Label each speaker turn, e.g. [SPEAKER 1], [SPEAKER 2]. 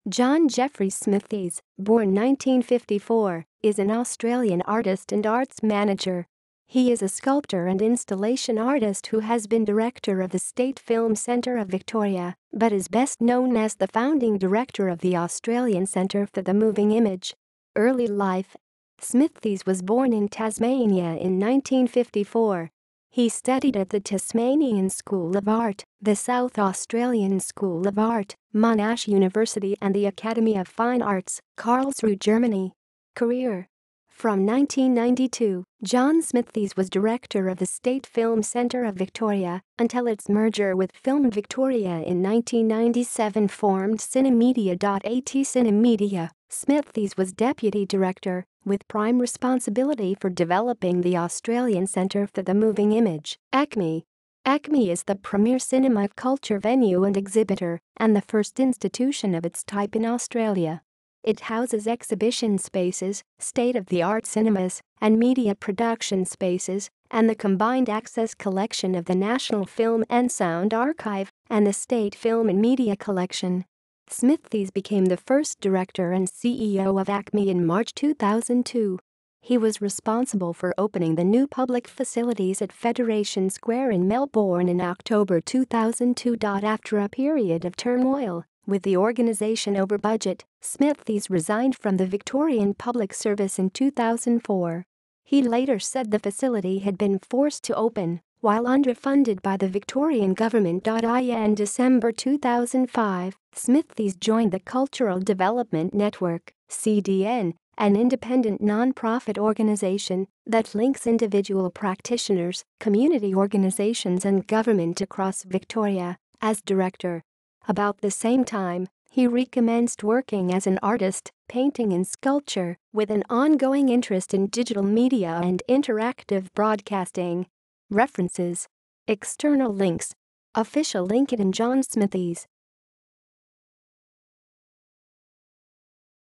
[SPEAKER 1] John Jeffrey Smithies, born 1954, is an Australian artist and arts manager. He is a sculptor and installation artist who has been director of the State Film Centre of Victoria, but is best known as the founding director of the Australian Centre for the Moving Image. Early life. Smithies was born in Tasmania in 1954. He studied at the Tasmanian School of Art, the South Australian School of Art, Monash University and the Academy of Fine Arts, Karlsruhe, Germany. Career. From 1992, John Smithies was director of the State Film Centre of Victoria until its merger with Film Victoria in 1997 formed Cinemedia.at. Cinemedia. Smithies was deputy director, with prime responsibility for developing the Australian Centre for the Moving Image, ACME. ACME is the premier cinema culture venue and exhibitor, and the first institution of its type in Australia. It houses exhibition spaces, state-of-the-art cinemas, and media production spaces, and the combined access collection of the National Film and Sound Archive and the State Film and Media Collection. Smithies became the first director and CEO of ACME in March 2002. He was responsible for opening the new public facilities at Federation Square in Melbourne in October 2002. After a period of turmoil with the organisation over budget, Smithies resigned from the Victorian Public Service in 2004. He later said the facility had been forced to open while underfunded by the Victorian government. In December 2005, Smithies joined the Cultural Development Network, CDN, an independent non-profit organisation that links individual practitioners, community organisations and government across Victoria, as director. About the same time, he recommenced working as an artist, painting and sculpture, with an ongoing interest in digital media and interactive broadcasting. References. External links. Official LinkedIn John Smithies.